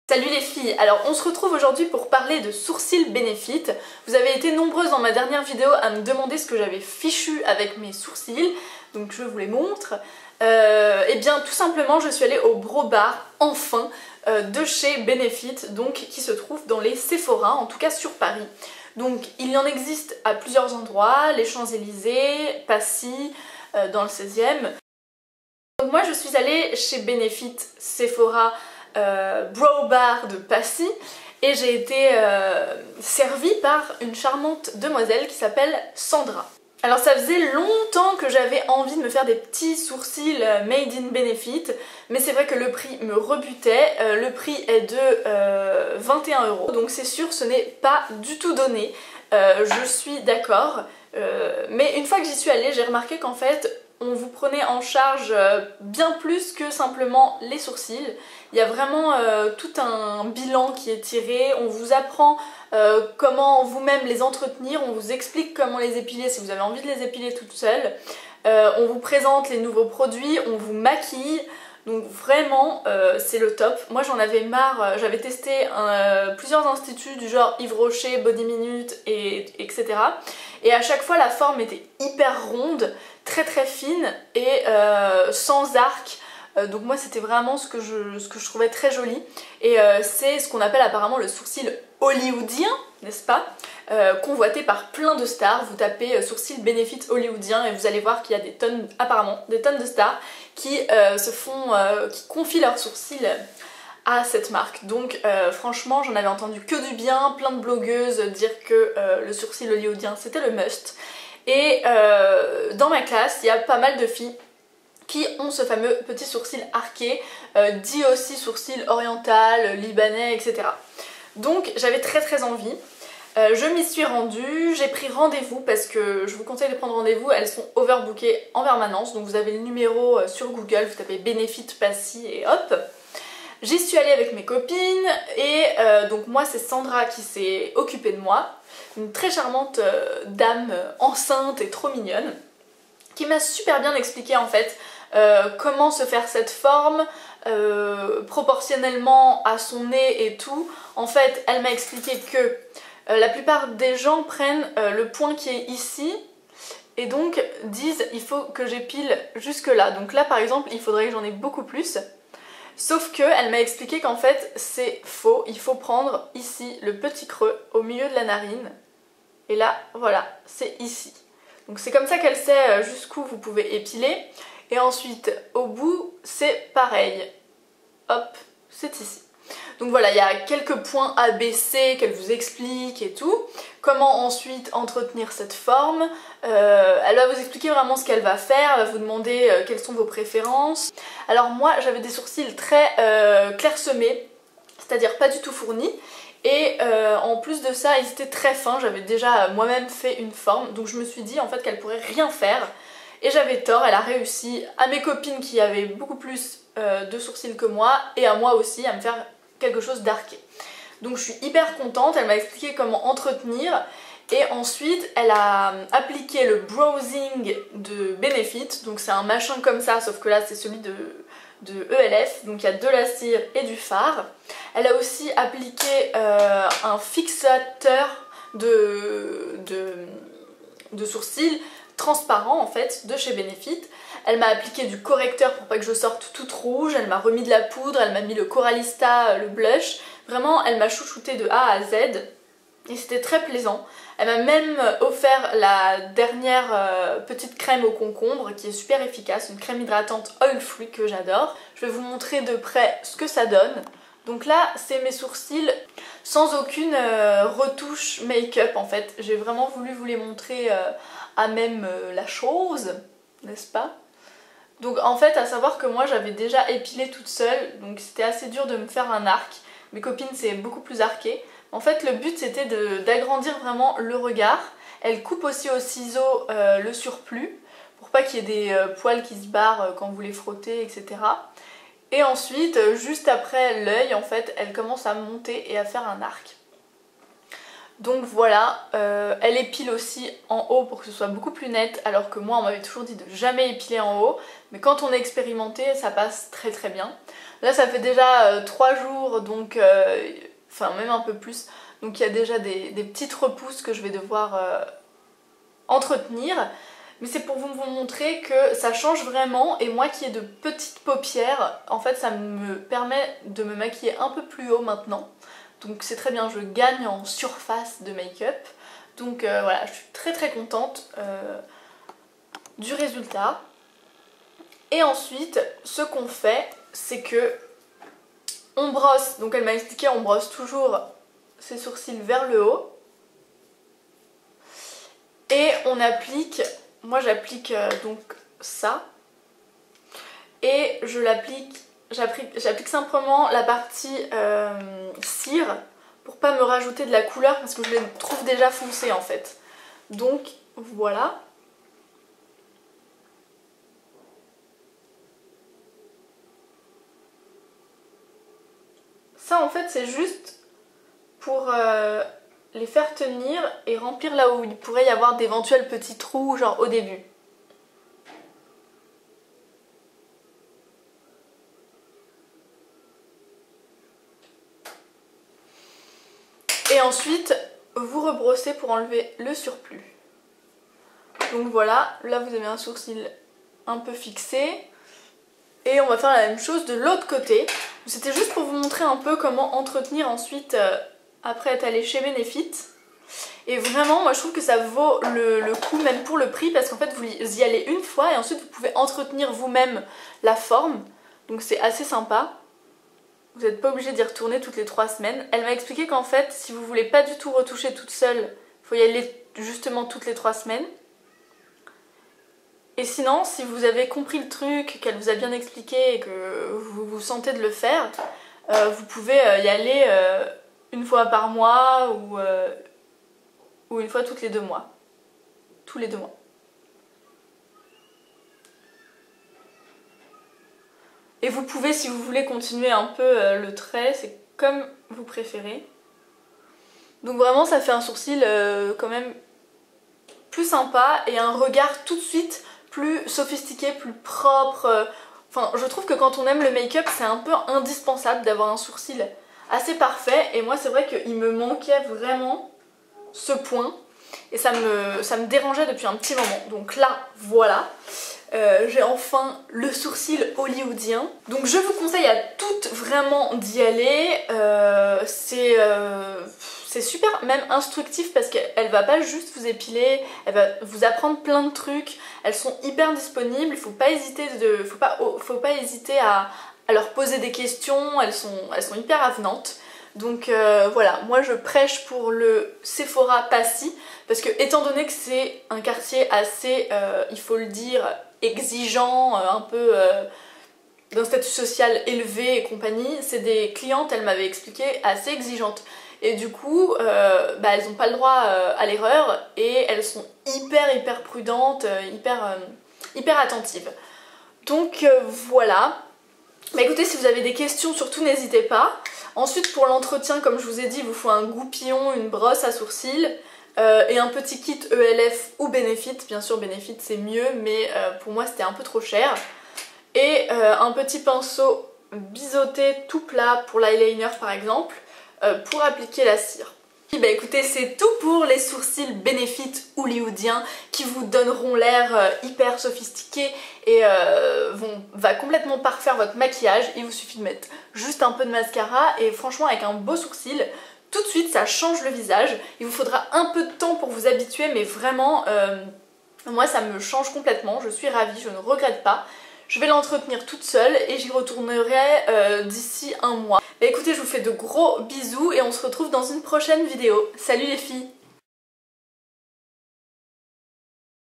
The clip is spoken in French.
Salut les filles, alors on se retrouve aujourd'hui pour parler de sourcils Benefit. Vous avez été nombreuses dans ma dernière vidéo à me demander ce que j'avais fichu avec mes sourcils, donc je vous les montre. Et bien tout simplement je suis allée au Bro Bar, enfin, de chez Benefit, donc qui se trouve dans les Sephora, en tout cas sur Paris. Donc il y en existe à plusieurs endroits, les Champs-Élysées, Passy, dans le 16e. Donc moi je suis allée chez Benefit Sephora Bro Bar de Passy et j'ai été servie par une charmante demoiselle qui s'appelle Sandra. Alors ça faisait longtemps que j'avais envie de me faire des petits sourcils made in Benefit, mais c'est vrai que le prix me rebutait. Le prix est de 21 €, donc c'est sûr ce n'est pas du tout donné, je suis d'accord, mais une fois que j'y suis allée j'ai remarqué qu'en fait on vous prenait en charge bien plus que simplement les sourcils. Il y a vraiment tout un bilan qui est tiré, on vous apprend comment vous-même les entretenir, on vous explique comment les épiler si vous avez envie de les épiler toute seule, on vous présente les nouveaux produits, on vous maquille, donc vraiment c'est le top. Moi j'en avais marre, j'avais testé plusieurs instituts du genre Yves Rocher, Body Minute, etc. Et à chaque fois la forme était hyper ronde, très fine et sans arc. Donc moi c'était vraiment ce que je trouvais très joli. Et c'est ce qu'on appelle apparemment le sourcil hollywoodien, n'est-ce pas, convoité par plein de stars. Vous tapez sourcil Benefit hollywoodien et vous allez voir qu'il y a des tonnes, apparemment, des tonnes de stars qui qui confient leurs sourcils à cette marque. Donc franchement j'en avais entendu que du bien, plein de blogueuses dire que le sourcil hollywoodien c'était le must. Et dans ma classe il y a pas mal de filles qui ont ce fameux petit sourcil arqué, dit aussi sourcil oriental, libanais, etc. Donc j'avais très envie. Je m'y suis rendue, j'ai pris rendez-vous parce que je vous conseille de prendre rendez-vous, elles sont overbookées en permanence, donc vous avez le numéro sur Google, vous tapez Benefit Passy et hop. J'y suis allée avec mes copines et donc moi c'est Sandra qui s'est occupée de moi, une très charmante dame enceinte et trop mignonne, qui m'a super bien expliqué en fait comment se faire cette forme proportionnellement à son nez et tout. En fait elle m'a expliqué que la plupart des gens prennent le point qui est ici et donc disent il faut que j'épile jusque là. Donc là par exemple il faudrait que j'en ai beaucoup plus. Sauf que elle m'a expliqué qu'en fait c'est faux, il faut prendre ici le petit creux au milieu de la narine. Et là voilà, c'est ici. Donc c'est comme ça qu'elle sait jusqu'où vous pouvez épiler. Et ensuite au bout c'est pareil. Hop, c'est ici. Donc voilà, il y a quelques points ABC qu'elle vous explique et tout. Comment ensuite entretenir cette forme. Elle va vous expliquer vraiment ce qu'elle va faire, elle va vous demander quelles sont vos préférences. Alors moi j'avais des sourcils très clairsemés, c'est-à-dire pas du tout fournis. Et en plus de ça, ils étaient très fins, j'avais déjà moi-même fait une forme, donc je me suis dit en fait qu'elle pourrait rien faire. Et j'avais tort, elle a réussi à mes copines qui avaient beaucoup plus de sourcils que moi, et à moi aussi à me faire quelque chose d'arqué. Donc je suis hyper contente, elle m'a expliqué comment entretenir, et ensuite elle a appliqué le browsing de Benefit, donc c'est un machin comme ça, sauf que là c'est celui de ELF, donc il y a de la cire et du fard. Elle a aussi appliqué un fixateur de sourcils transparent en fait de chez Benefit. Elle m'a appliqué du correcteur pour pas que je sorte toute rouge, elle m'a remis de la poudre, elle m'a mis le Coralista, le blush. Vraiment elle m'a chouchouté de A à Z et c'était très plaisant. Elle m'a même offert la dernière petite crème au concombre qui est super efficace, une crème hydratante oil free que j'adore. Je vais vous montrer de près ce que ça donne. Donc là c'est mes sourcils sans aucune retouche make-up en fait. J'ai vraiment voulu vous les montrer à même la chose, n'est-ce pas? Donc en fait à savoir que moi j'avais déjà épilé toute seule, donc c'était assez dur de me faire un arc. Mes copines c'est beaucoup plus arqué. En fait le but c'était d'agrandir vraiment le regard. Elle coupe aussi au ciseau le surplus pour pas qu'il y ait des poils qui se barrent quand vous les frottez, etc. Et ensuite juste après l'œil en fait elle commence à monter et à faire un arc. Donc voilà, elle épile aussi en haut pour que ce soit beaucoup plus net, alors que moi on m'avait toujours dit de jamais épiler en haut, mais quand on est expérimenté ça passe très bien. Là ça fait déjà 3 jours, donc enfin même un peu plus, donc il y a déjà des petites repousses que je vais devoir entretenir. Mais c'est pour vous montrer que ça change vraiment, et moi qui ai de petites paupières, en fait ça me permet de me maquiller un peu plus haut maintenant. Donc c'est très bien, je gagne en surface de make-up. Donc voilà, je suis très contente du résultat. Et ensuite, ce qu'on fait, c'est que on brosse, donc elle m'a expliqué, on brosse toujours ses sourcils vers le haut. Et on applique, moi j'applique donc ça. Et j'applique simplement la partie cire pour pas me rajouter de la couleur parce que je les trouve déjà foncées en fait. Donc voilà. Ça en fait c'est juste pour les faire tenir et remplir là où il pourrait y avoir d'éventuels petits trous genre au début. Et ensuite, vous rebrossez pour enlever le surplus. Donc voilà, là vous avez un sourcil un peu fixé. Et on va faire la même chose de l'autre côté. C'était juste pour vous montrer un peu comment entretenir ensuite après être allé chez Benefit. Et vraiment, moi je trouve que ça vaut le coup même pour le prix parce qu'en fait vous y allez une fois et ensuite vous pouvez entretenir vous-même la forme. Donc c'est assez sympa. Vous n'êtes pas obligé d'y retourner toutes les 3 semaines. Elle m'a expliqué qu'en fait, si vous voulez pas du tout retoucher toute seule, il faut y aller justement toutes les 3 semaines. Et sinon, si vous avez compris le truc, qu'elle vous a bien expliqué et que vous vous sentez de le faire, vous pouvez y aller une fois par mois ou une fois toutes les 2 mois. Tous les 2 mois. Et vous pouvez, si vous voulez, continuer un peu le trait, c'est comme vous préférez. Donc vraiment, ça fait un sourcil quand même plus sympa et un regard tout de suite plus sophistiqué, plus propre. Enfin, je trouve que quand on aime le make-up, c'est un peu indispensable d'avoir un sourcil assez parfait. Et moi, c'est vrai qu'il me manquait vraiment ce point. Et ça me dérangeait depuis un petit moment. Donc là, voilà. J'ai enfin le sourcil hollywoodien. Donc je vous conseille à toutes vraiment d'y aller. C'est super même instructif parce qu'elle va pas juste vous épiler, elle va vous apprendre plein de trucs. Elles sont hyper disponibles, il faut pas hésiter, faut pas hésiter à leur poser des questions, elles sont hyper avenantes. Donc voilà, moi je prêche pour le Sephora Passy parce que étant donné que c'est un quartier assez, il faut le dire, exigeant, un peu d'un statut social élevé et compagnie, c'est des clientes, elle m'avait expliqué, assez exigeantes. Et du coup, elles n'ont pas le droit à l'erreur et elles sont hyper prudentes, hyper attentives. Donc voilà. Bah écoutez, si vous avez des questions, surtout n'hésitez pas. Ensuite, pour l'entretien, comme je vous ai dit, il vous faut un goupillon, une brosse à sourcils et un petit kit ELF ou Benefit. Bien sûr, Benefit c'est mieux, mais pour moi c'était un peu trop cher. Et un petit pinceau biseauté tout plat pour l'eyeliner par exemple, pour appliquer la cire. Bah écoutez, c'est tout pour les sourcils Benefit hollywoodiens qui vous donneront l'air hyper sophistiqué et va complètement parfaire votre maquillage. Il vous suffit de mettre juste un peu de mascara et franchement avec un beau sourcil, tout de suite ça change le visage. Il vous faudra un peu de temps pour vous habituer mais vraiment moi ça me change complètement, je suis ravie, je ne regrette pas. Je vais l'entretenir toute seule et j'y retournerai d'ici un mois. Bah écoutez, je vous fais de gros bisous et on se retrouve dans une prochaine vidéo. Salut les filles!